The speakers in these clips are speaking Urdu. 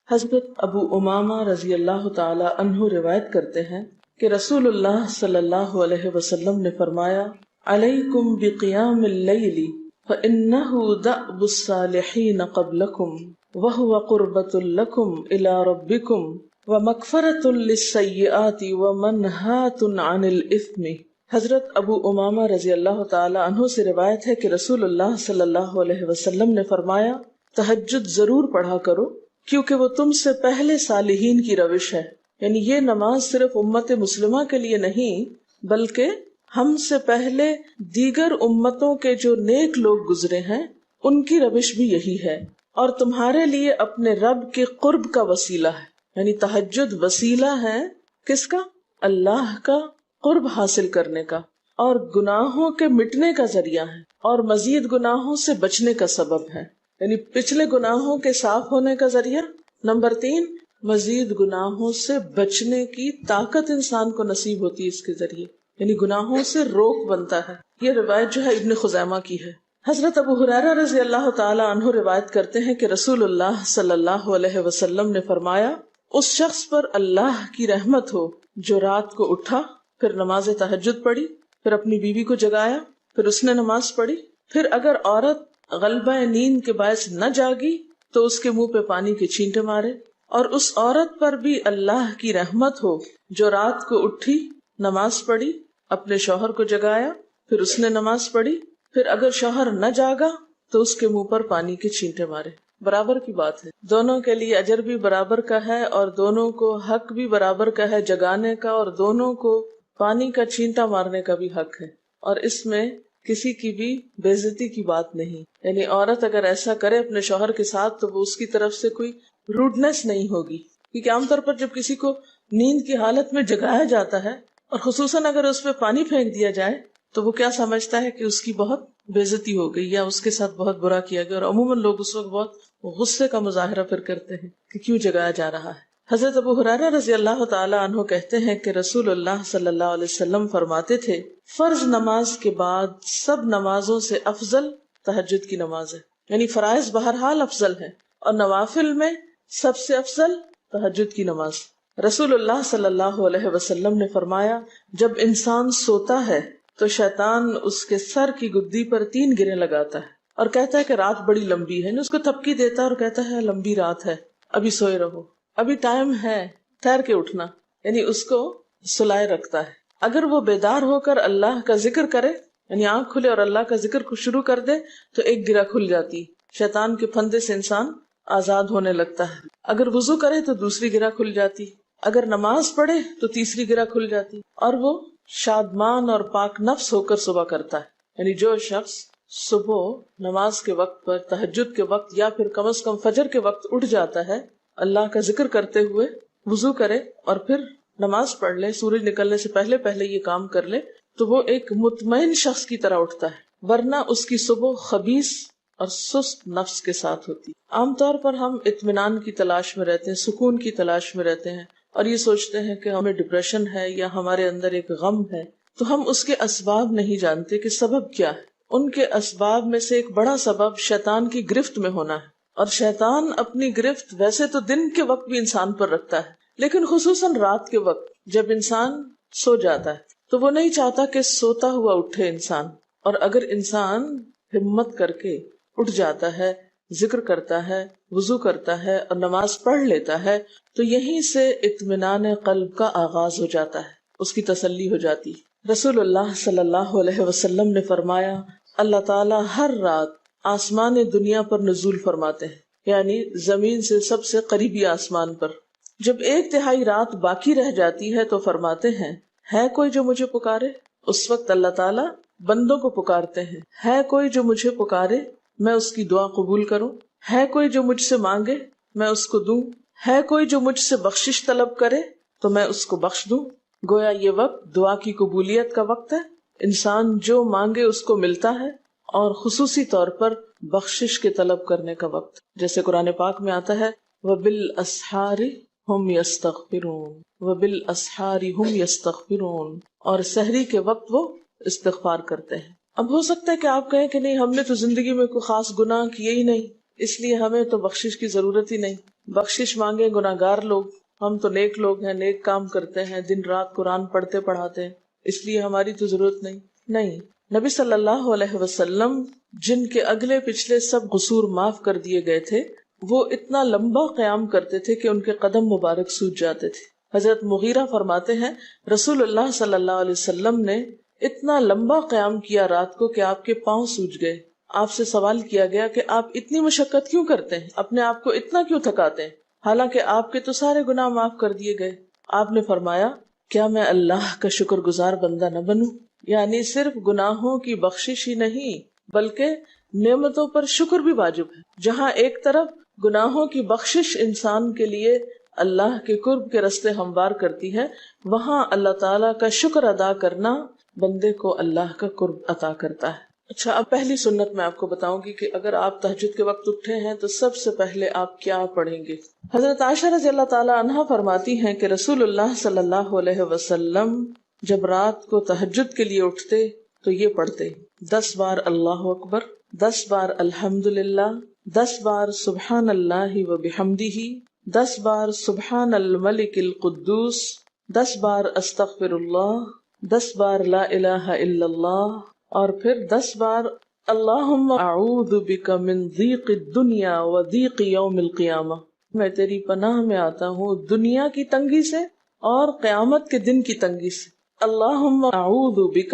حضرت ابو امامہ رضی اللہ تعالی عنہ روایت کرتے ہیں کہ رسول اللہ صلی اللہ علیہ وسلم نے فرمایا، علیکم بقیام اللیل فإنہ دأب الصالحین قبلکم وہو قربۃ لکم الی ربکم ومغفرۃ للسیئات ومنہاۃ عن الاثم۔ حضرت ابو امامہ رضی اللہ تعالی عنہ سے روایت ہے کہ رسول اللہ صلی اللہ علیہ وسلم نے فرمایا، تہجد ضرور پڑھا کرو کیونکہ وہ تم سے پہلے صالحین کی روش ہے۔ یعنی یہ نماز صرف امت مسلمہ کے لیے نہیں بلکہ ہم سے پہلے دیگر امتوں کے جو نیک لوگ گزرے ہیں ان کی روش بھی یہی ہے، اور تمہارے لیے اپنے رب کے قرب کا وسیلہ ہے۔ یعنی تہجد وسیلہ ہے کس کا؟ اللہ کا قرب حاصل کرنے کا، اور گناہوں کے مٹنے کا ذریعہ ہے، اور مزید گناہوں سے بچنے کا سبب ہے۔ یعنی پچھلے گناہوں کے صاف ہونے کا ذریعہ، نمبر 3 مزید گناہوں سے بچنے کی طاقت انسان کو نصیب ہوتی ہے اس کے ذریعے، یعنی گناہوں سے روک بنتا ہے۔ یہ روایت جو ہے ابن خزیمہ کی ہے۔ حضرت ابو ہریرہ رضی اللہ تعالی عنہ روایت کرتے ہیں کہ رسول اللہ صلی اللہ علیہ وسلم نے فرمایا، اس شخص پر اللہ کی رحمت ہو جو رات کو اٹھا، پھر نماز تہجد پڑھی، پھر اپنی بیوی کو جگایا، پھر اس نے نماز پڑھی، پھر اگر عورت غلبہ نیند کے باعث نہ جاگی تو اس کے منہ پہ پانی کے چھینٹے مارے، اور اس عورت پر بھی اللہ کی رحمت ہو جو رات کو اٹھی، نماز پڑھی، اپنے شوہر کو جگایا، پھر اس نے نماز پڑھی، پھر اگر شوہر نہ جاگا تو اس کے منہ پر پانی کے چھینٹے مارے۔ برابر کی بات ہے، دونوں کے لیے اجر بھی برابر کا ہے اور دونوں کو حق بھی برابر کا ہے جگانے کا، اور دونوں کو پانی کا چھینٹا مارنے کا بھی حق ہے، اور اس میں کسی کی بھی بے عزتی کی بات نہیں۔ یعنی عورت اگر ایسا کرے اپنے شوہر کے ساتھ تو وہ اس کی طرف سے کوئی روڈنس نہیں ہوگی، کیونکہ عام طور پر جب کسی کو نیند کی حالت میں جگایا جاتا ہے اور خصوصاً اگر اس پہ پانی پھینک دیا جائے تو وہ کیا سمجھتا ہے کہ اس کی بہت بے عزتی ہو گئی یا اس کے ساتھ بہت برا کیا گیا، اور عموماً لوگ اس وقت بہت غصے کا مظاہرہ پھر کرتے ہیں کہ کیوں جگایا جا رہا ہے۔ حضرت ابو ہریرہ رضی اللہ تعالی عنہ کہتے ہیں کہ رسول اللہ صلی اللہ علیہ وسلم فرماتے تھے، فرض نماز کے بعد سب نمازوں سے افضل تہجد کی نماز ہے۔ یعنی فرائض بہرحال افضل ہے اور نوافل میں سب سے افضل تہجد کی نماز۔ رسول اللہ صلی اللہ علیہ وسلم نے فرمایا، جب انسان سوتا ہے تو شیطان اس کے سر کی گدی پر 3 گریں لگاتا ہے اور کہتا ہے کہ رات بڑی لمبی ہے، اس کو تھپکی دیتا ہے اور کہتا ہے لمبی رات ہے، ابھی سوئے رہو، ابھی ٹائم ہے، ٹھہر کے اٹھنا، یعنی اس کو سلائے رکھتا ہے۔ اگر وہ بیدار ہو کر اللہ کا ذکر کرے، یعنی آنکھ کھلے اور اللہ کا ذکر شروع کر دے تو ایک گرہ کھل جاتی، شیطان کے پھندے سے انسان آزاد ہونے لگتا ہے۔ اگر وضو کرے تو دوسری گرہ کھل جاتی، اگر نماز پڑھے تو تیسری گرہ کھل جاتی، اور وہ شادمان اور پاک نفس ہو کر صبح کرتا ہے۔ یعنی جو شخص صبح نماز کے وقت پر، تہجد کے وقت یا پھر کم از کم فجر کے وقت اٹھ جاتا ہے، اللہ کا ذکر کرتے ہوئے وضو کرے اور پھر نماز پڑھ لے، سورج نکلنے سے پہلے پہلے یہ کام کر لے تو وہ ایک مطمئن شخص کی طرح اٹھتا ہے، ورنہ اس کی صبح خبیث اور سست نفس کے ساتھ ہوتی۔ عام طور پر ہم اطمینان کی تلاش میں رہتے ہیں، سکون کی تلاش میں رہتے ہیں، اور یہ سوچتے ہیں کہ ہمیں ڈپریشن ہے یا ہمارے اندر ایک غم ہے، تو ہم اس کے اسباب نہیں جانتے کہ سبب کیا ہے۔ ان کے اسباب میں سے ایک بڑا سبب شیطان کی گرفت میں ہونا ہے، اور شیطان اپنی گرفت ویسے تو دن کے وقت بھی انسان پر رکھتا ہے، لیکن خصوصاً رات کے وقت جب انسان سو جاتا ہے تو وہ نہیں چاہتا کہ سوتا ہوا اٹھے انسان، اور اگر انسان ہمت کر کے اٹھ جاتا ہے، ذکر کرتا ہے، وضو کرتا ہے اور نماز پڑھ لیتا ہے تو یہیں سے اطمینان قلب کا آغاز ہو جاتا ہے، اس کی تسلی ہو جاتی۔ رسول اللہ صلی اللہ علیہ وسلم نے فرمایا، اللہ تعالیٰ ہر رات آسمان دنیا پر نزول فرماتے ہیں، یعنی زمین سے سب سے قریبی آسمان پر۔ جب 1/3 رات باقی رہ جاتی ہے تو فرماتے ہیں، ہے کوئی جو مجھے پکارے؟ اس وقت اللہ تعالیٰ بندوں کو پکارتے ہیں، ہے کوئی جو مجھے پکارے میں اس کی دعا قبول کروں؟ ہے کوئی جو مجھ سے مانگے میں اس کو دوں؟ ہے کوئی جو مجھ سے بخشش طلب کرے تو میں اس کو بخش دوں؟ گویا یہ وقت دعا کی قبولیت کا وقت ہے، انسان جو مانگے اس کو ملتا ہے، اور خصوصی طور پر بخشش کے طلب کرنے کا وقت، جیسے قرآن پاک میں آتا ہے وَبِالْأَسْحَارِ هُمْ يَسْتَغْفِرُونَ وَبِالْأَسْحَارِ هُمْ يَسْتَغْفِرُونَ، اور سحری کے وقت وہ استغفار کرتے ہیں۔ اب ہو سکتا ہے کہ آپ کہیں کہ نہیں، ہم نے تو زندگی میں کوئی خاص گناہ کیے ہی نہیں، اس لیے ہمیں تو بخشش کی ضرورت ہی نہیں. بخشش مانگے گناہگار لوگ، ہم تو نیک لوگ ہیں، نیک کام کرتے ہیں، دن رات قرآن پڑھتے پڑھاتے ہیں، اس لیے ہماری تو ضرورت نہیں. نبی صلی اللہ علیہ وسلم جن کے اگلے پچھلے سب قصور معاف کر دیے گئے تھے، وہ اتنا لمبا قیام کرتے تھے کہ ان کے قدم مبارک سوج جاتے تھے. حضرت مغیرہ فرماتے ہیں رسول اللہ صلی اللہ علیہ وسلم نے اتنا لمبا قیام کیا رات کو کہ آپ کے پاؤں سوج گئے. آپ سے سوال کیا گیا کہ آپ اتنی مشقت کیوں کرتے ہیں، اپنے آپ کو اتنا کیوں تھکاتے ہیں، حالانکہ آپ کے تو سارے گناہ معاف کر دیے گئے. آپ نے فرمایا کیا میں اللہ کا شکر گزار بندہ نہ بنوں؟ یعنی صرف گناہوں کی بخشش ہی نہیں بلکہ نعمتوں پر شکر بھی واجب ہے. جہاں ایک طرف گناہوں کی بخشش انسان کے لیے اللہ کے قرب کے راستے ہموار کرتی ہے، وہاں اللہ تعالیٰ کا شکر ادا کرنا بندے کو اللہ کا قرب عطا کرتا ہے. اچھا، اب پہلی سنت میں آپ کو بتاؤں گی کہ اگر آپ تہجد کے وقت اٹھے ہیں تو سب سے پہلے آپ کیا پڑھیں گے. حضرت عائشہ رضی اللہ تعالی عنہا فرماتی ہیں کہ رسول اللہ صلی اللہ علیہ وسلم جب رات کو تہجد کے لیے اٹھتے تو یہ پڑھتے 10 بار اللہ اکبر، 10 بار الحمدللہ، 10 بار سبحان اللہ و بحمدہ، 10 بار سبحان الملک القدوس، 10 بار استغفر اللہ، 10 بار لا الہ الا اللہ، اور پھر 10 بار اللہم اعوذ بک من ضیق الدنیا و ضیق یوم القیامہ، میں تیری پناہ میں آتا ہوں دنیا کی تنگی سے اور قیامت کے دن کی تنگی سے. اللہم اعوذ بک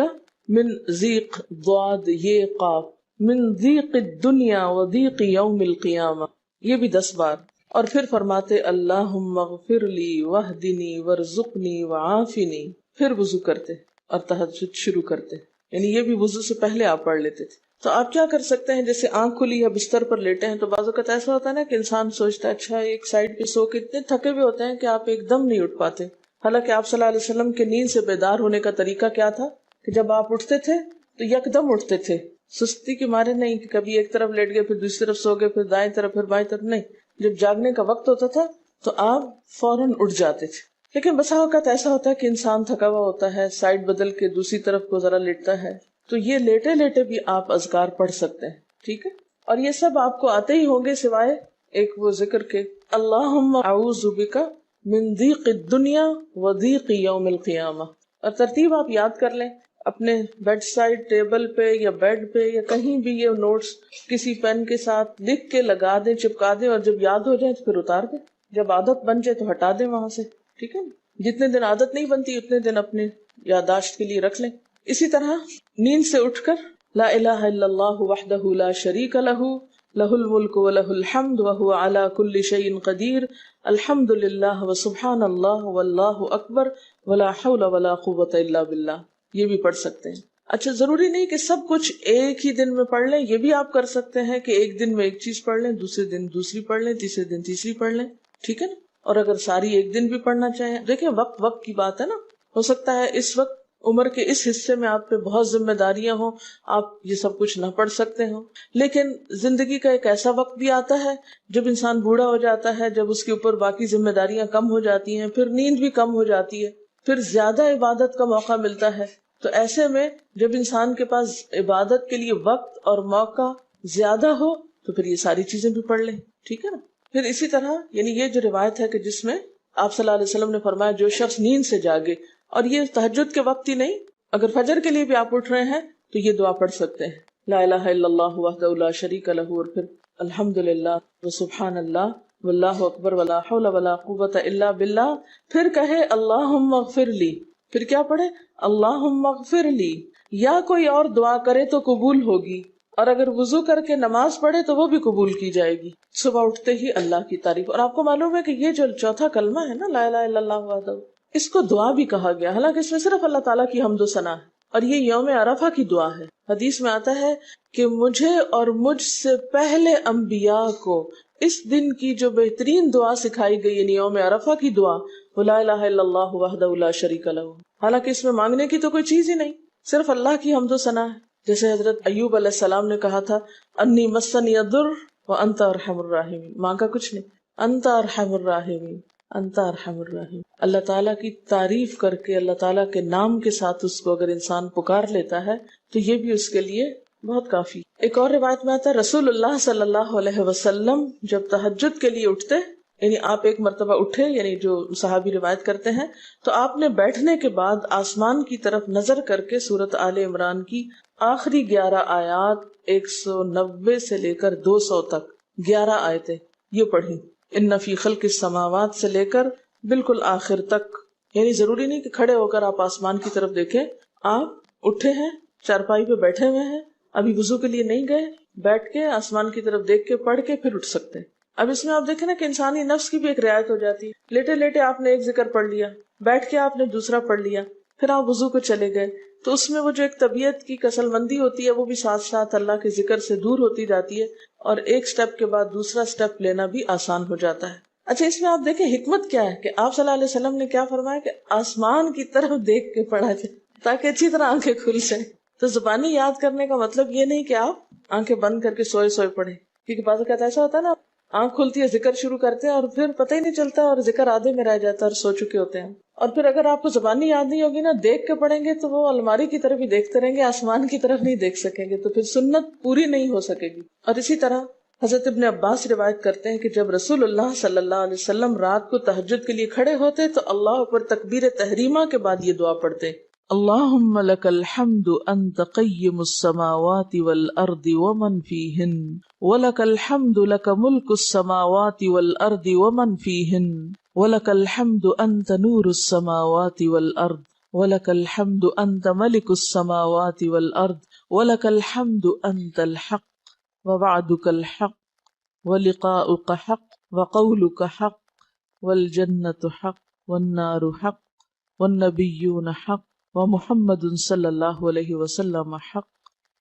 من ضیق ضاد یہ قاف من ضیق الدنیا و ضیق یوم القیامہ، یہ بھی 10 بار. اور پھر فرماتے اللہم اغفر لی واہدنی وارزقنی وعافنی، پھر وضو کرتے اور تہجد شروع کرتے. یعنی یہ بھی وضو سے پہلے آپ پڑھ لیتے تھے. تو آپ کیا کر سکتے ہیں، جیسے آنکھ کھلی یا بستر پر لیٹے ہیں تو بعض اوقات ایسا ہوتا ہے نا کہ انسان سوچتا ہے اچھا ایک سائڈ پہ سو کے اتنے تھکے ہوئے ہوتے ہیں کہ آپ ایک دم نہیں اٹھ پاتے. حالانکہ آپ صلی اللہ علیہ وسلم کے نیند سے بیدار ہونے کا طریقہ کیا تھا کہ جب آپ اٹھتے تھے تو یکدم اٹھتے تھے، سستی کے مارے نہیں کہ کبھی ایک طرف لیٹ گئے پھر دوسری طرف سو گئے پھر دائیں طرف پھر بائیں طرف، نہیں. جب جاگنے کا وقت ہوتا تھا تو آپ فوراً اٹھ جاتے تھے. لیکن بسا اوقات ایسا ہوتا ہے کہ انسان تھکا ہوا ہوتا ہے، سائڈ بدل کے دوسری طرف کو ذرا لیٹتا ہے، تو یہ لیٹے لیٹے بھی آپ اذکار پڑھ سکتے ہیں. ٹھیک ہے، اور یہ سب آپ کو آتے ہی ہوں گے سوائے ایک وہ ذکر کے اللہم اعوذ بک من ضیق الدنیا و ضیق یوم القیامہ. اور ترتیب آپ یاد کر لیں اپنے بیڈ سائڈ ٹیبل پہ یا بیڈ پہ یا کہیں بھی، یہ نوٹس کسی پین کے ساتھ لکھ کے لگا دیں، چپکا دیں، اور جب یاد ہو جائے تو پھر اتار دیں، جب عادت بن جائے تو ہٹا دیں وہاں سے. ٹھیک ہے، جتنے دن عادت نہیں بنتی اتنے دن اپنے یادداشت کے لیے رکھ لیں. اسی طرح نیند سے اٹھ کر لا الہ الا اللہ وحدہ لا شریک لہ لہ الملک و لہ الحمد وہو علی کل شیء قدیر الحمد للہ وسبحان اللہ واللہ اکبر ولا حول ولا قوۃ الا باللہ. یہ بھی پڑھ سکتے ہیں. اچھا، ضروری نہیں کہ سب کچھ ایک ہی دن میں پڑھ لیں، یہ بھی آپ کر سکتے ہیں کہ ایک دن میں ایک چیز پڑھ لیں، دوسرے دن دوسری پڑھ لیں، تیسرے دن تیسری پڑھ لیں. ٹھیک ہے نا. اور اگر ساری ایک دن بھی پڑھنا چاہیں، دیکھیں وقت کی بات ہے نا. ہو سکتا ہے اس وقت عمر کے اس حصے میں آپ پہ بہت ذمہ داریاں ہوں، آپ یہ سب کچھ نہ پڑھ سکتے ہوں، لیکن زندگی کا ایک ایسا وقت بھی آتا ہے جب انسان بوڑھا ہو جاتا ہے، جب اس کے اوپر باقی ذمہ داریاں کم ہو جاتی ہیں، پھر نیند بھی کم ہو جاتی ہے، پھر زیادہ عبادت کا موقع ملتا ہے. تو ایسے میں جب انسان کے پاس عبادت کے لیے وقت اور موقع زیادہ ہو تو پھر یہ ساری چیزیں بھی پڑھ لیں. ٹھیک ہے نا. پھر اسی طرح یعنی یہ جو روایت ہے کہ جس میں آپ صلی اللہ علیہ وسلم نے فرمایا جو شخص نیند سے جاگے، اور یہ تہجد کے وقت ہی نہیں، اگر فجر کے لیے بھی آپ اٹھ رہے ہیں تو یہ دعا پڑھ سکتے ہیں لا الہ الا اللہ وحدہ لا شریک لہ، اور پھر الحمدللہ وسبحان اللہ واللہ اکبر ولا حول ولا قوۃ الا باللہ. پھر کہے اللہم اغفر لی، پھر کیا پڑھے اللہم اغفر لی. یا کوئی اور دعا کرے تو قبول ہوگی، اور اگر وضو کر کے نماز پڑھے تو وہ بھی قبول کی جائے گی. صبح اٹھتے ہی اللہ کی تعریف. اور آپ کو معلوم ہے کہ یہ جو چوتھا کلمہ ہے نا لا الہ الا اللہ وحدہ، اس کو دعا بھی کہا گیا، حالانکہ اس میں صرف اللہ تعالیٰ کی حمد و ثنا ہے، اور یہ یوم عرفہ کی دعا ہے. حدیث میں آتا ہے کہ مجھے اور مجھ سے پہلے انبیاء کو اس دن کی جو بہترین دعا سکھائی گئی یعنی یوم عرفہ کی دعا وہ لا الہ الا اللہ وحدہ لا شریک لہ. حالانکہ اس میں مانگنے کی تو کوئی چیز ہی نہیں، صرف اللہ کی حمد و ثنا ہے. جیسے حضرت ایوب علیہ السلام نے کہا تھا انی مسنی الضر وانت ارحم الراحمین، مانگا کچھ نہیں، انت ارحم الراحمین انت ارحم الراحمین. اللہ تعالیٰ کی تعریف کر کے اللہ تعالیٰ کے نام کے ساتھ اس کو اگر انسان پکار لیتا ہے تو یہ بھی اس کے لیے بہت کافی. ایک اور روایت میں آتا ہے رسول اللہ صلی اللہ علیہ وسلم جب تہجد کے لیے اٹھتے، یعنی آپ ایک مرتبہ اٹھے، یعنی جو صحابی روایت کرتے ہیں، تو آپ نے بیٹھنے کے بعد آسمان کی طرف نظر کر کے سورۃ آل عمران کی آخری 11 آیات 190 سے لے کر 200 تک 11 آیتیں یہ پڑھی. ان فی خلق السماوات سے لے کر بالکل آخر تک. یعنی ضروری نہیں کہ کھڑے ہو کر آپ آسمان کی طرف دیکھیں، آپ اٹھے ہیں، چارپائی پہ بیٹھے ہوئے ہیں، ابھی وضو کے لیے نہیں گئے، بیٹھ کے آسمان کی طرف دیکھ کے پڑھ کے پھر اٹھ سکتے ہیں. اب اس میں آپ دیکھیں نا کہ انسانی نفس کی بھی ایک رعایت ہو جاتی ہے. لیٹے لیٹے آپ نے ایک ذکر پڑھ لیا، بیٹھ کے آپ نے دوسرا پڑھ لیا، پھر آپ وضو کو چلے گئے، تو اس میں وہ جو ایک طبیعت کی کسل مندی ہوتی ہے وہ بھی ساتھ ساتھ اللہ کے ذکر سے دور ہوتی جاتی ہے، اور ایک سٹیپ کے بعد دوسرا سٹیپ لینا بھی آسان ہو جاتا ہے. اچھا، اس میں آپ دیکھیں حکمت کیا ہے کہ آپ صلی اللہ علیہ وسلم نے کیا فرمایا کہ آسمان کی طرف دیکھ کے پڑھا جائے تاکہ اچھی طرح آنکھیں کھل جائیں. تو زبانی یاد کرنے کا مطلب یہ نہیں کہ آپ آنکھیں بند کر کے سوئے سوئے پڑھیں، کیونکہ بعض اوقات ایسا ہوتا ہے نا، آنکھ کھلتی ہے، ذکر شروع کرتے ہیں اور پھر پتہ ہی نہیں چلتا اور ذکر آدھے میں رہ جاتا ہے اور سو چکے ہوتے ہیں. اور پھر اگر آپ کو زبانی یاد نہیں ہوگی نا، دیکھ کے پڑھیں گے تو وہ الماری کی طرف ہی دیکھتے رہیں گے، آسمان کی طرف نہیں دیکھ سکیں گے، تو پھر سنت پوری نہیں ہو سکے گی. اور اسی طرح حضرت ابن عباس روایت کرتے ہیں کہ جب رسول اللہ صلی اللہ علیہ وسلم رات کو تہجد کے لیے کھڑے ہوتے تو اللہ پر تکبیر تحریمہ کے بعد یہ دعا پڑھتے: اللہم لک الحمد انت قیم السماوات والارض ومن فیہن ولک الحمد لک ملک السماوات والارض ومن فیہن ولک الحمد انت نور السماوات والارض ولک الحمد انت ملک السماوات والارض ولک الحمد انت الحق ووعدك الحق ولقاؤك حق وقولك حق والجنة حق والنار حق والنبيون حق ومحمد صلی اللہ علیہ وسلم حق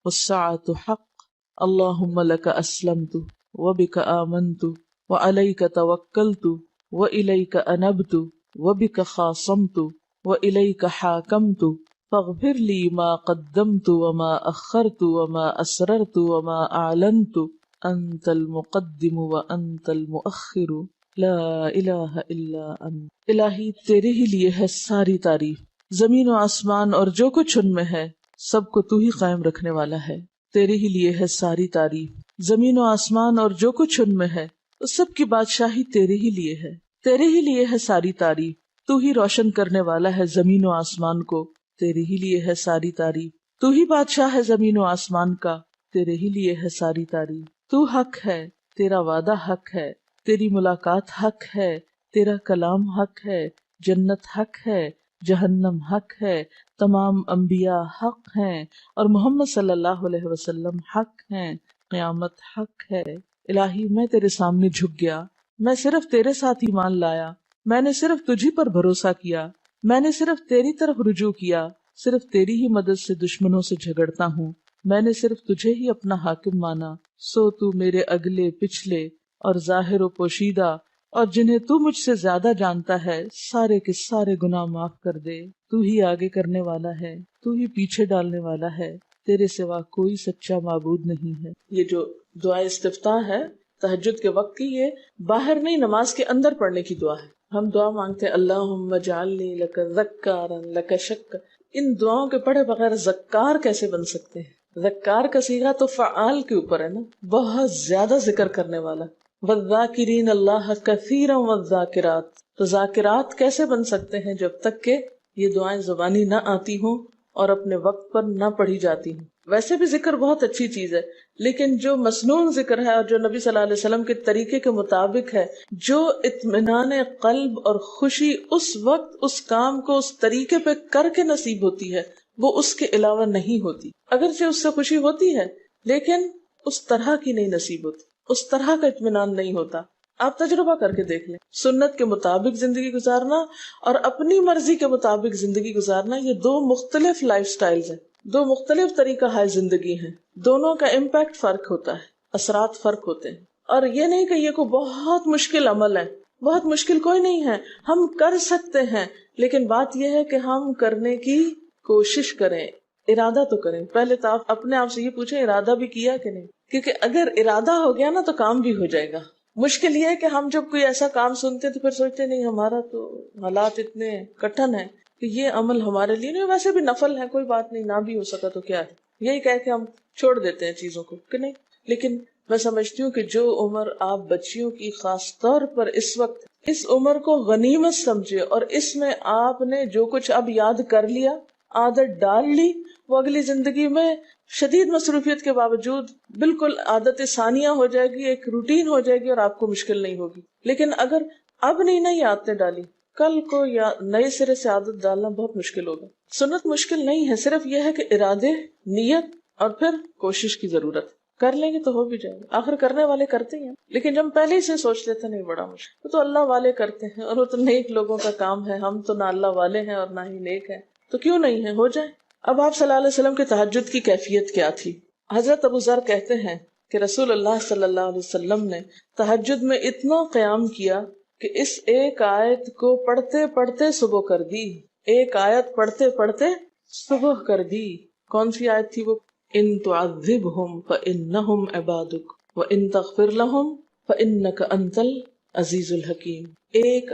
والساعة حق اللهم لك أسلمت وبك آمنت وعليك توكلت وإليك أنبت وبك خاصمت وإليك حاكمت فاغفر لي ما قدمت وما أخرت وما أسررت وما أعلنت أنت المقدم وأنت المؤخر لا الہ الا انت. الہی تیرے ہی لیے ہے ساری تعریف، زمین و آسمان اور جو کچھ ان میں ہے سب کو تو ہی قائم رکھنے والا ہے. تیرے ہی لیے ہے ساری تعریف، زمین و آسمان اور جو کچھ ان میں ہے اس سب کی بادشاہی تیرے ہی لیے ہے. تیرے ہی لیے ہے ساری تعریف، تو ہی روشن کرنے والا ہے زمین و آسمان کو، تیرے ہی لیے ہے ساری تعریف. تو ہی بادشاہ ہے زمین و آسمان کا، تیرے ہی لیے ہے ساری تعریف. تو حق ہے، تیرا وعدہ حق ہے، تیری ملاقات حق ہے، تیرا کلام حق ہے، جنت حق ہے، جہنم حق ہے، تمام انبیاء حق ہیں اور محمد صلی اللہ علیہ وسلم حق ہیں، قیامت حق ہے. الہی میں تیرے سامنے جھک گیا، میں صرف تیرے ساتھ ایمان لایا، میں نے صرف تجھی پر بھروسہ کیا، میں نے صرف تیری طرف رجوع کیا، صرف تیری ہی مدد سے دشمنوں سے جھگڑتا ہوں، میں نے صرف تجھے ہی اپنا حاکم مانا. سو تو میرے اگلے پچھلے اور ظاہر و پوشیدہ اور جنہیں تو مجھ سے زیادہ جانتا ہے سارے کے سارے گناہ معاف کر دے. تو ہی آگے کرنے والا ہے، تو ہی پیچھے ڈالنے والا ہے، تیرے سوا کوئی سچا معبود نہیں ہے. یہ جو دعا استفتاح ہے تہجد کے وقت کی، یہ باہر نہیں نماز کے اندر پڑھنے کی دعا ہے. ہم دعا مانگتے ہیں اللہم اجعلنی لک ذکارا لک شکارا. ان دعاؤں کے پڑھے بغیر ذکار کیسے بن سکتے ہیں؟ ذکار کا صیغہ تو فعال کے اوپر ہے نا، بہت زیادہ ذکر کرنے والا. والذاکرین اللہ کثیرا والذاکرات. تو ذاکرات کیسے بن سکتے ہیں جب تک کہ یہ دعائیں زبانی نہ آتی ہوں اور اپنے وقت پر نہ پڑھی جاتی ہوں. ویسے بھی ذکر بہت اچھی چیز ہے، لیکن جو مسنون ذکر ہے اور جو نبی صلی اللہ علیہ وسلم کے طریقے کے مطابق ہے، جو اطمینان قلب اور خوشی اس وقت اس کام کو اس طریقے پہ کر کے نصیب ہوتی ہے، وہ اس کے علاوہ نہیں ہوتی. اگرچہ اس سے خوشی ہوتی ہے لیکن اس طرح کی نہیں نصیب ہوتی، اس طرح کا اطمینان نہیں ہوتا. آپ تجربہ کر کے دیکھ لیں، سنت کے مطابق زندگی گزارنا اور اپنی مرضی کے مطابق زندگی گزارنا، یہ دو مختلف لائف سٹائلز ہیں، دو مختلف طریقہ ہے زندگی ہیں. دونوں کا امپیکٹ فرق ہوتا ہے، اثرات فرق ہوتے ہیں. اور یہ نہیں کہ یہ کوئی بہت مشکل عمل ہے، بہت مشکل کوئی نہیں ہے، ہم کر سکتے ہیں، لیکن بات یہ ہے کہ ہم کرنے کی کوشش کریں، ارادہ تو کریں. پہلے تو آپ اپنے آپ سے یہ پوچھیں ارادہ بھی کیا کہ نہیں، کیونکہ اگر ارادہ ہو گیا نا تو کام بھی ہو جائے گا. مشکل یہ ہے کہ ہم جب کوئی ایسا کام سنتے تو پھر سوچتے نہیں ہمارا تو حالات اتنے کٹھن ہیں کہ یہ عمل ہمارے لیے نہیں، ویسے بھی نفل ہے، کوئی بات نہیں، نہ بھی ہو سکا تو کیا ہے. یہی کہہ کے ہم چھوڑ دیتے ہیں چیزوں کو کہ نہیں. لیکن میں سمجھتی ہوں کہ جو عمر آپ بچیوں کی خاص طور پر اس وقت اس عمر کو غنیمت سمجھے اور اس میں آپ نے جو کچھ اب یاد کر لیا، عادت ڈال لی، وہ اگلی زندگی میں شدید مصروفیت کے باوجود بالکل عادت ثانیہ ہو جائے گی، ایک روٹین ہو جائے گی اور آپ کو مشکل نہیں ہوگی. لیکن اگر اب نہیں عادتیں ڈالی، کل کو یا نئے سرے سے عادت ڈالنا بہت مشکل ہوگا. سنت مشکل نہیں ہے، صرف یہ ہے کہ ارادے، نیت اور پھر کوشش کی ضرورت. کر لیں گے تو ہو بھی جائے گا، آخر کرنے والے کرتے ہیں. لیکن جب پہلے ہی سے سوچ لیتے نہیں بڑا مشکل، تو اللہ والے کرتے ہیں اور وہ تو نیک لوگوں کا کام ہے. ہم تو نہ اللہ والے ہیں اور نہ ہی نیک ہیں، تو کیوں نہیں ہے، ہو جائے. اب آپ صلی اللہ علیہ وسلم کے تہجد کی کیفیت کیا تھی؟ حضرت ابو ذر کہتے ہیں کہ رسول اللہ صلی اللہ علیہ وسلم نے تہجد میں اتنا قیام کیا کہ اس ایک آیت کو پڑھتے پڑھتے صبح کر دی. ایک آیت پڑھتے پڑھتے صبح کر دی. کون سی آیت تھی وہ؟ ان تعذبہم فانہم عبادک وان تغفر لہم فانک انت العزیز الحکیم. ایک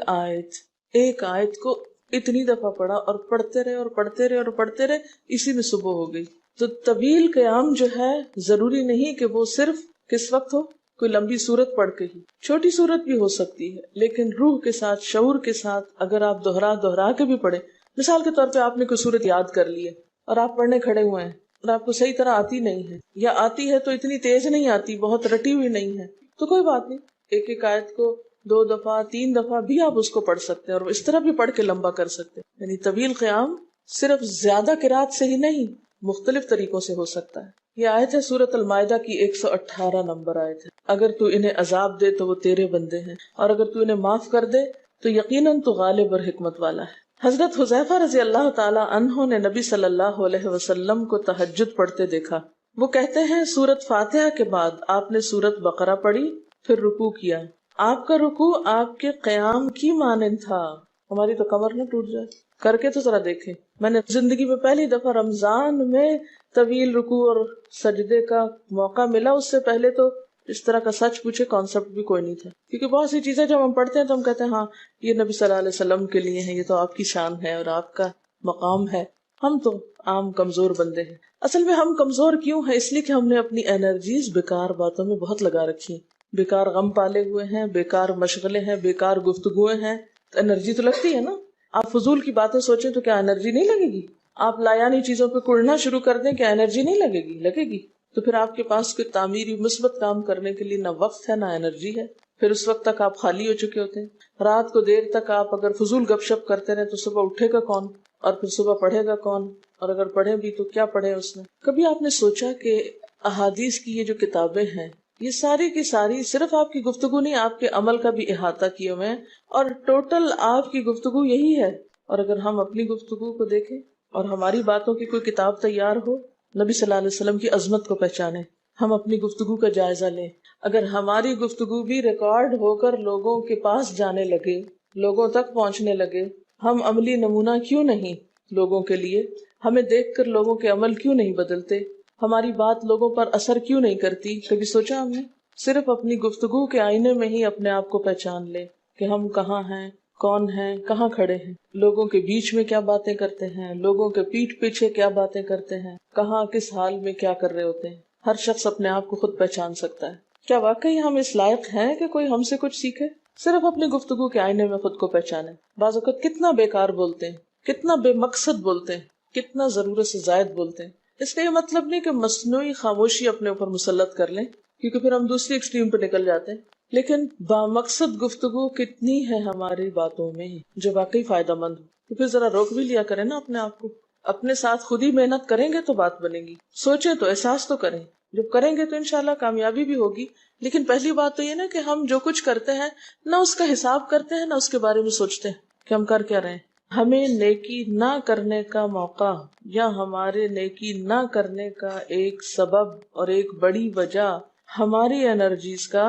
آیت کو اتنی دفعہ پڑھا اور پڑھتے رہے اور پڑھتے رہے اور پڑھتے رہے، اسی میں صبح ہو گئی. تو طویل قیام جو ہے ضروری نہیں کہ وہ صرف کس وقت ہو، کوئی لمبی سورت پڑھ کے ہی، چھوٹی سورت بھی ہو سکتی ہے، لیکن روح کے ساتھ، شعور کے ساتھ اگر آپ دہرا کے بھی پڑھیں. مثال کے طور پہ آپ نے کوئی سورت یاد کر لی ہے اور آپ پڑھنے کھڑے ہوئے ہیں اور آپ کو صحیح طرح آتی نہیں ہے، یا آتی ہے تو اتنی تیز نہیں آتی، بہت رٹی ہوئی نہیں ہے، تو کوئی بات نہیں، ایک آیت کو 2 دفعہ 3 دفعہ بھی آپ اس کو پڑھ سکتے ہیں اور اس طرح بھی پڑھ کے لمبا کر سکتے ہیں. یعنی طویل قیام صرف زیادہ قرات سے ہی نہیں، مختلف طریقوں سے ہو سکتا ہے. یہ آیت ہے سورۃ المائدہ کی 118 نمبر آیت ہے. اگر تو انہیں عذاب دے تو وہ تیرے بندے ہیں، اور اگر تو انہیں معاف کر دے تو یقیناً تو غالب اور حکمت والا ہے. حضرت حذیفہ رضی اللہ تعالی عنہ نے نبی صلی اللہ علیہ وسلم کو تہجد پڑھتے دیکھا. وہ کہتے ہیں سورۃ فاتحہ کے بعد آپ نے سورۃ بقرہ پڑھی، پھر رکوع کیا. آپ کا رکوع آپ کے قیام کی مانند تھا. ہماری تو کمر نہ ٹوٹ جائے. کر کے تو ذرا دیکھیں. میں نے زندگی میں پہلی دفعہ رمضان میں طویل رکوع اور سجدے کا موقع ملا. اس سے پہلے تو اس طرح کا سچ پوچھے کانسیپٹ بھی کوئی نہیں تھا، کیونکہ بہت سی چیزیں جب ہم پڑھتے ہیں تو ہم کہتے ہیں ہاں یہ نبی صلی اللہ علیہ وسلم کے لیے ہے، یہ تو آپ کی شان ہے اور آپ کا مقام ہے. ہم تو عام کمزور بندے ہیں. اصل میں ہم کمزور کیوں ہیں؟ اس لیے کہ ہم نے اپنی انرجیز بیکار باتوں میں بہت لگا رکھی ہیں، بیکار غم پالے ہوئے ہیں، بیکار مشغلے ہیں، بیکار گفتگویں ہیں. تو انرجی تو لگتی ہے نا. آپ فضول کی باتیں سوچیں تو کیا انرجی نہیں لگے گی؟ آپ لایانی چیزوں پہ کڑنا شروع کر دیں، کیا انرجی نہیں لگے گی؟ لگے گی. تو پھر آپ کے پاس کوئی تعمیری مثبت کام کرنے کے لیے نہ وقت ہے نہ انرجی ہے. پھر اس وقت تک آپ خالی ہو چکے ہوتے ہیں. رات کو دیر تک آپ اگر فضول گپ شپ کرتے رہے تو صبح اٹھے گا کون، اور پھر صبح پڑھے گا کون، اور اگر پڑھے بھی تو کیا پڑھے اس میں. کبھی آپ نے سوچا کہ احادیث کی یہ جو کتابیں ہیں یہ ساری کی ساری صرف آپ کی گفتگو نہیں، آپ کے عمل کا بھی احاطہ کیے ہوئے ہیں، اور ٹوٹل آپ کی گفتگو یہی ہے. اور اگر ہم اپنی گفتگو کو دیکھیں اور ہماری باتوں کی کوئی کتاب تیار ہو، نبی صلی اللہ علیہ وسلم کی عظمت کو پہچانے، ہم اپنی گفتگو کا جائزہ لیں. اگر ہماری گفتگو بھی ریکارڈ ہو کر لوگوں کے پاس جانے لگے، لوگوں تک پہنچنے لگے، ہم عملی نمونہ کیوں نہیں لوگوں کے لیے؟ ہمیں دیکھ کر لوگوں کے عمل کیوں نہیں بدلتے؟ ہماری بات لوگوں پر اثر کیوں نہیں کرتی؟ کبھی سوچا ہم نے؟ صرف اپنی گفتگو کے آئینے میں ہی اپنے آپ کو پہچان لے کہ ہم کہاں ہیں، کون ہیں، کہاں کھڑے ہیں، لوگوں کے بیچ میں کیا باتیں کرتے ہیں، لوگوں کے پیٹھ پیچھے کیا باتیں کرتے ہیں، کہاں کس حال میں کیا کر رہے ہوتے ہیں. ہر شخص اپنے آپ کو خود پہچان سکتا ہے. کیا واقعی ہم اس لائق ہیں کہ کوئی ہم سے کچھ سیکھے؟ صرف اپنی گفتگو کے آئینے میں خود کو پہچانے. بعض اوقات کتنا بیکار بولتے ہیں، کتنا بے مقصد بولتے ہیں، کتنا ضرورت سے زائد بولتے ہیں. اس کا یہ مطلب نہیں کہ مصنوعی خاموشی اپنے اوپر مسلط کر لیں، کیونکہ پھر ہم دوسری ایکسٹریم پہ نکل جاتے ہیں. لیکن بامقصد گفتگو کتنی ہے ہماری باتوں میں جو واقعی فائدہ مند ہو. تو پھر ذرا روک بھی لیا کریں نا اپنے آپ کو. اپنے ساتھ خود ہی محنت کریں گے تو بات بنے گی. سوچیں تو احساس تو کریں. جب کریں گے تو انشاءاللہ کامیابی بھی ہوگی. لیکن پہلی بات تو یہ نا کہ ہم جو کچھ کرتے ہیں نہ اس کا حساب کرتے ہیں، نہ اس کے بارے میں سوچتے ہیں کہ ہم کر کیا رہے ہیں. ہمیں نیکی نہ کرنے کا موقع یا ہمارے نیکی نہ کرنے کا ایک سبب اور ایک بڑی وجہ ہماری انرجیز کا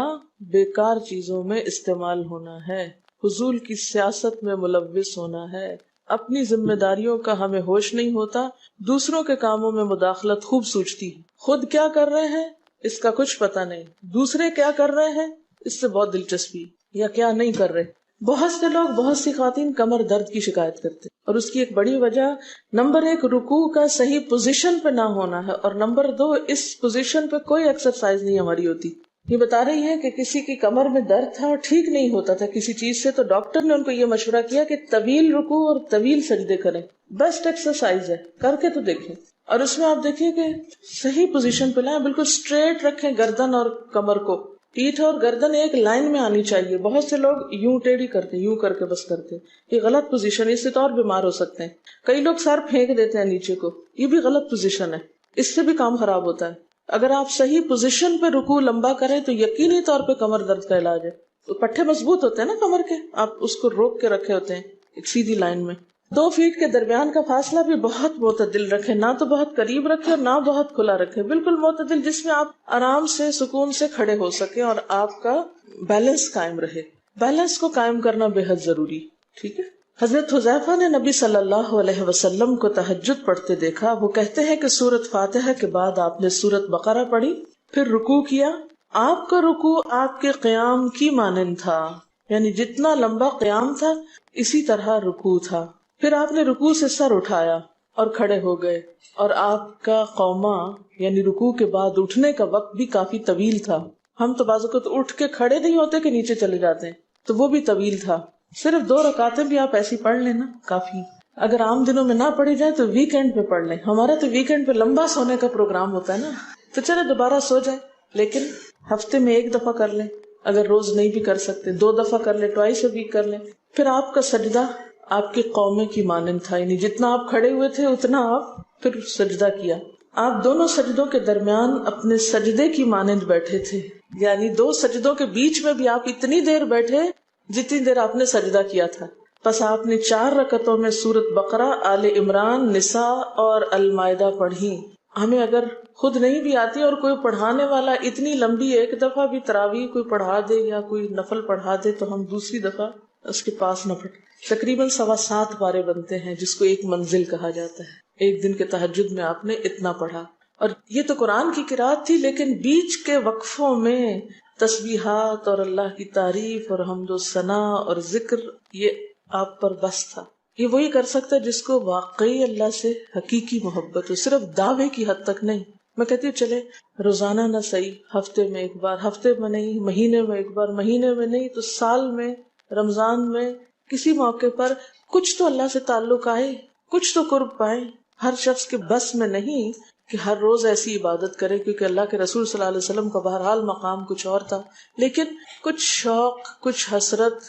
بیکار چیزوں میں استعمال ہونا ہے، فضول کی سیاست میں ملوث ہونا ہے. اپنی ذمہ داریوں کا ہمیں ہوش نہیں ہوتا، دوسروں کے کاموں میں مداخلت خوب سوچتی ہے. خود کیا کر رہے ہیں اس کا کچھ پتہ نہیں، دوسرے کیا کر رہے ہیں اس سے بہت دلچسپی، یا کیا نہیں کر رہے. بہت سے لوگ، بہت سی خواتین کمر درد کی شکایت کرتے ہیں، اور اس کی ایک بڑی وجہ نمبر 1 رکوع کا صحیح پوزیشن پہ نہ ہونا ہے، اور نمبر 2 اس پوزیشن پہ کوئی ایکسرسائز نہیں ہماری ہوتی. یہ بتا رہی ہے کہ کسی کی کمر میں درد تھا اور ٹھیک نہیں ہوتا تھا کسی چیز سے، تو ڈاکٹر نے ان کو یہ مشورہ کیا کہ طویل رکوع اور طویل سجدے کریں. بیسٹ ایکسرسائز ہے، کر کے تو دیکھیں. اور اس میں آپ دیکھیے کہ صحیح پوزیشن پہ لائیں، بالکل اسٹریٹ رکھیں گردن اور کمر کو، پیٹھ اور گردن ایک لائن میں آنی چاہیے. بہت سے لوگ یوں ٹیڑھی کرتے ہیں، یوں کر کے بس کرتے ہیں، یہ غلط پوزیشن ہے، اس سے تو اور بیمار ہو سکتے ہیں. کئی لوگ سر پھینک دیتے ہیں نیچے کو، یہ بھی غلط پوزیشن ہے، اس سے بھی کام خراب ہوتا ہے. اگر آپ صحیح پوزیشن پہ رکوع لمبا کریں تو یقینی طور پہ کمر درد کا علاج ہے. تو پٹھے مضبوط ہوتے ہیں نا کمر کے، آپ اس کو روک کے رکھے ہوتے ہیں ایک سیدھی لائن میں. 2 فیٹ کے درمیان کا فاصلہ بھی بہت معتدل رکھیں، نہ تو بہت قریب رکھیں اور نہ بہت کھلا رکھیں، بالکل معتدل، جس میں آپ آرام سے سکون سے کھڑے ہو سکیں اور آپ کا بیلنس قائم رہے. بیلنس کو قائم کرنا بے حد ضروری. ٹھیک ہے. حضرت حذیفہ نے نبی صلی اللہ علیہ وسلم کو تہجد پڑھتے دیکھا. وہ کہتے ہیں کہ سورۃ فاتحہ کے بعد آپ نے سورۃ بقرہ پڑھی، پھر رکوع کیا. آپ کا رکوع آپ کے قیام کی مانند تھا، یعنی جتنا لمبا قیام تھا اسی طرح رکوع تھا. پھر آپ نے رکوع سے سر اٹھایا اور کھڑے ہو گئے، اور آپ کا قوما یعنی رکوع کے بعد اٹھنے کا وقت بھی کافی طویل تھا. ہم تو بعض اوقات اٹھ کے کھڑے نہیں ہوتے کہ نیچے چلے جاتے ہیں، تو وہ بھی طویل تھا. صرف 2 رکعتیں بھی آپ ایسی پڑھ لیں نا کافی. اگر عام دنوں میں نہ پڑھی جائے تو ویکینڈ پہ پڑھ لیں. ہمارا تو ویکینڈ پہ لمبا سونے کا پروگرام ہوتا ہے نا، تو چلے دوبارہ سو جائیں، لیکن ہفتے میں 1 دفعہ کر لیں. اگر روز نہیں بھی کر سکتے 2 دفعہ کر لیں، ٹوائس اے ویک کر لیں. پھر آپ کا سجدہ آپ کے قومے کی مانند تھا، یعنی جتنا آپ کھڑے ہوئے تھے اتنا آپ پھر سجدہ کیا. آپ دونوں سجدوں کے درمیان اپنے سجدے کی مانند بیٹھے تھے، یعنی 2 سجدوں کے بیچ میں بھی آپ اتنی دیر بیٹھے جتنی دیر آپ نے سجدہ کیا تھا. پس آپ نے 4 رکعتوں میں سورۃ بقرہ، آل عمران، نساء اور المائدہ پڑھی. ہمیں اگر خود نہیں بھی آتی اور کوئی پڑھانے والا اتنی لمبی 1 دفعہ بھی تراویح کوئی پڑھا دے یا کوئی نفل پڑھا دے تو ہم دوسری دفعہ اس کے پاس نہ پڑھیں. تقریباً 7.25 پارے بنتے ہیں، جس کو 1 منزل کہا جاتا ہے. ایک دن کے تہجد میں آپ نے اتنا پڑھا. اور یہ تو قرآن کی قرات تھی، لیکن بیچ کے وقفوں میں تسبیحات اور اللہ کی تعریف اور حمد و ثنا اور ذکر، یہ آپ پر بس تھا. یہ وہی کر سکتا ہے جس کو واقعی اللہ سے حقیقی محبت ہو، صرف دعوے کی حد تک نہیں. میں کہتی ہوں چلے روزانہ نہ صحیح، ہفتے میں 1 بار، ہفتے میں نہیں، مہینے میں 1 بار، مہینے میں نہیں تو سال میں، رمضان میں، کسی موقع پر کچھ تو اللہ سے تعلق آئے، کچھ تو قرب پائیں. ہر شخص کے بس میں نہیں کہ ہر روز ایسی عبادت کرے، کیونکہ اللہ کے رسول صلی اللہ علیہ وسلم کا بہرحال مقام کچھ اور تھا. لیکن کچھ شوق، کچھ حسرت،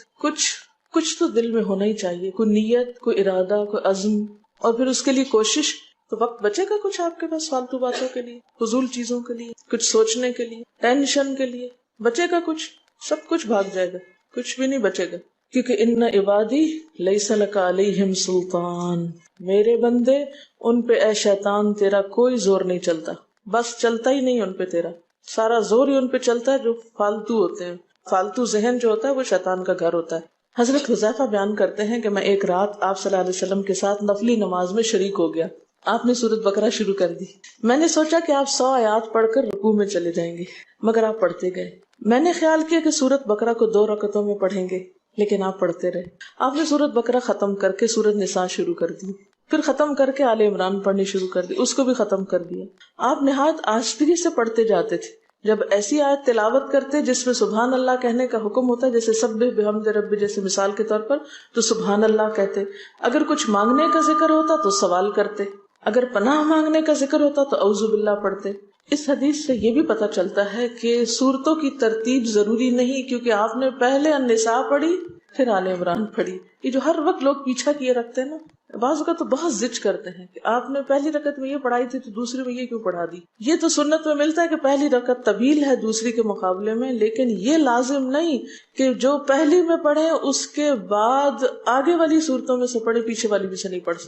کچھ تو دل میں ہونا ہی چاہیے، کوئی نیت، کوئی ارادہ، کوئی عزم، اور پھر اس کے لیے کوشش. تو وقت بچے گا کچھ آپ کے پاس فالتو باتوں کے لیے، فضول چیزوں کے لیے، کچھ سوچنے کے لیے، ٹینشن کے لیے بچے گا کچھ؟ سب کچھ بھاگ جائے گا، کچھ بھی نہیں بچے گا. کیونکہ ان عبادی لیس لک علیہم سلطان، میرے بندے ان پہ اے شیطان تیرا کوئی زور نہیں چلتا. بس چلتا ہی نہیں ان پہ، تیرا سارا زور ہی ان پہ چلتا ہے جو فالتو ہوتے ہیں. فالتو ذہن جو ہوتا ہے وہ شیطان کا گھر ہوتا ہے. حضرت حذیفہ بیان کرتے ہیں کہ میں ایک رات آپ صلی اللہ علیہ وسلم کے ساتھ نفلی نماز میں شریک ہو گیا. آپ نے سورۃ بقرہ شروع کر دی. میں نے سوچا کہ آپ 100 آیات پڑھ کر رکوع میں چلے جائیں گے، مگر آپ پڑھتے گئے. میں نے خیال کیا کہ سورۃ بقرہ کو 2 رکعتوں میں پڑھیں گے، لیکن آپ پڑھتے رہے. آپ نے سورۃ بقرہ ختم کر کے سورۃ نساء شروع کر دی، پھر ختم کر کے آل عمران پڑھنی شروع کر دی، اس کو بھی ختم کر دیا. آپ نہایت آہستگی سے پڑھتے جاتے تھے. جب ایسی آیت تلاوت کرتے جس میں سبحان اللہ کہنے کا حکم ہوتا ہے، جیسے سبح بحمد رب جیسے مثال کے طور پر، تو سبحان اللہ کہتے. اگر کچھ مانگنے کا ذکر ہوتا تو سوال کرتے، اگر پناہ مانگنے کا ذکر ہوتا تو اعوذ باللہ پڑھتے. اس حدیث سے یہ بھی پتہ چلتا ہے کہ سورتوں کی ترتیب ضروری نہیں، کیونکہ آپ نے پہلے النساء پڑھی پھر آل عمران پڑھی. یہ جو ہر وقت لوگ پیچھا کیے رکھتے ہیں نا، بعض کا تو بہت ضد کرتے ہیں کہ آپ نے پہلی رکعت میں یہ پڑھائی تھی تو دوسری میں یہ کیوں پڑھا دی. یہ تو سنت میں ملتا ہے کہ پہلی رکعت طویل ہے دوسری کے مقابلے میں، لیکن یہ لازم نہیں کہ جو پہلی میں پڑھے اس کے بعد آگے والی صورتوں میں سے پڑھے، پیچھے والی بھی سے نہیں پڑھ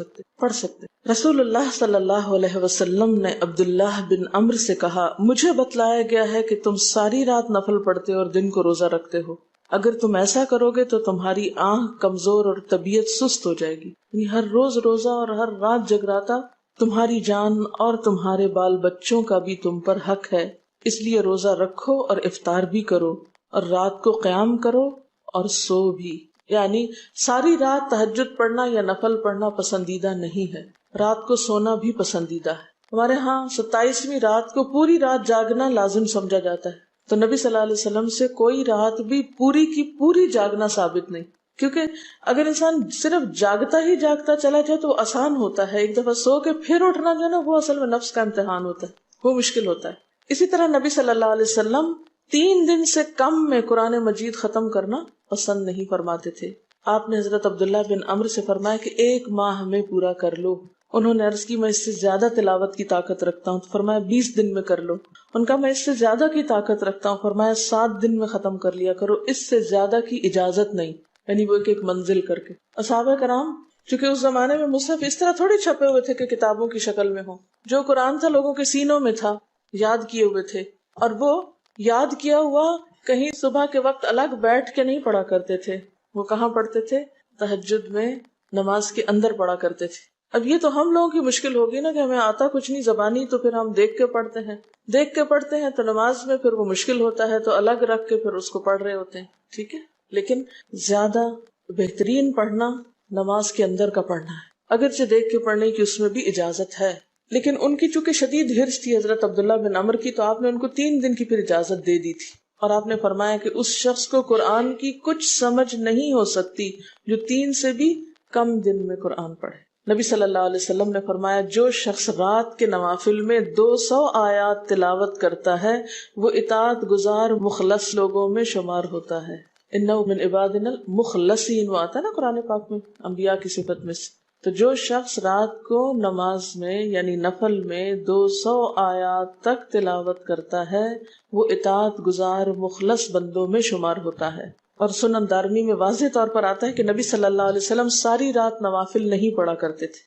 سکتے. رسول اللہ صلی اللہ علیہ وسلم نے عبداللہ بن عمرو سے کہا، مجھے بتلایا گیا ہے کہ تم ساری رات نفل پڑھتے اور دن کو روزہ رکھتے ہو. اگر تم ایسا کرو گے تو تمہاری آنکھ کمزور اور طبیعت سست ہو جائے گی. یعنی ہر روز روزہ اور ہر رات جگراتا تمہاری جان اور تمہارے بال بچوں کا بھی تم پر حق ہے. اس لیے روزہ رکھو اور افطار بھی کرو، اور رات کو قیام کرو اور سو بھی. یعنی ساری رات تہجد پڑھنا یا نفل پڑھنا پسندیدہ نہیں ہے، رات کو سونا بھی پسندیدہ ہے۔ ہمارے ہاں 27ویں رات کو پوری رات جاگنا لازم سمجھا جاتا ہے، تو نبی صلی اللہ علیہ وسلم سے کوئی رات بھی پوری کی پوری جاگنا ثابت نہیں، کیونکہ اگر انسان صرف جاگتا ہی جاگتا چلا جائے تو وہ آسان ہوتا ہے، ایک دفعہ سو کے پھر اٹھنا جو ہے نا وہ اصل میں نفس کا امتحان ہوتا ہے، وہ مشکل ہوتا ہے۔ اسی طرح نبی صلی اللہ علیہ وسلم 3 دن سے کم میں قرآن مجید ختم کرنا پسند نہیں فرماتے تھے۔ آپ نے حضرت عبداللہ بن عمرو سے فرمایا کہ 1 ماہ میں پورا کر لو۔ انہوں نے عرض کی میں اس سے زیادہ تلاوت کی طاقت رکھتا ہوں، تو فرمایا 20 دن میں کر لو۔ ان کا میں اس سے زیادہ کی طاقت رکھتا ہوں، فرمایا 7 دن میں ختم کر لیا کرو، اس سے زیادہ کی اجازت نہیں، یعنی وہ ایک منزل کر کے۔ صحابہ کرام چونکہ اس زمانے میں مصحف اس طرح تھوڑی چھپے ہوئے تھے کہ کتابوں کی شکل میں ہوں، جو قرآن تھا لوگوں کے سینوں میں تھا، یاد کیے ہوئے تھے، اور وہ یاد کیا ہوا کہیں صبح کے وقت الگ بیٹھ کے نہیں پڑھا کرتے تھے، وہ کہاں پڑھتے تھے؟ تہجد میں نماز کے اندر پڑھا کرتے تھے۔ اب یہ تو ہم لوگوں کی مشکل ہوگی نا کہ ہمیں آتا کچھ نہیں زبانی، تو پھر ہم دیکھ کے پڑھتے ہیں تو نماز میں پھر وہ مشکل ہوتا ہے تو الگ رکھ کے پھر اس کو پڑھ رہے ہوتے ہیں، ٹھیک ہے۔ لیکن زیادہ بہترین پڑھنا نماز کے اندر کا پڑھنا ہے، اگرچہ دیکھ کے پڑھنے کی اس میں بھی اجازت ہے، لیکن ان کی چونکہ شدید ہرس تھی حضرت عبداللہ بن عمر کی، تو آپ نے ان کو 3 دن کی پھر اجازت دے دی تھی، اور آپ نے فرمایا کہ اس شخص کو قرآن کی کچھ سمجھ نہیں ہو سکتی جو 3 سے بھی کم دن میں قرآن پڑھے۔ نبی صلی اللہ علیہ وسلم نے فرمایا جو شخص رات کے نوافل میں 200 آیات تلاوت کرتا ہے وہ اطاعت گزار مخلص لوگوں میں شمار ہوتا ہے۔ انہ من عبادنا المخلصین، وہ آتا ہے نا قرآن پاک میں انبیاء کی صفت میں سے۔ تو جو شخص رات کو نماز میں یعنی نفل میں 200 آیات تک تلاوت کرتا ہے وہ اطاعت گزار مخلص بندوں میں شمار ہوتا ہے۔ اور سنن دارمی میں واضح طور پر آتا ہے کہ نبی صلی اللہ علیہ وسلم ساری رات نوافل نہیں پڑھا کرتے تھے،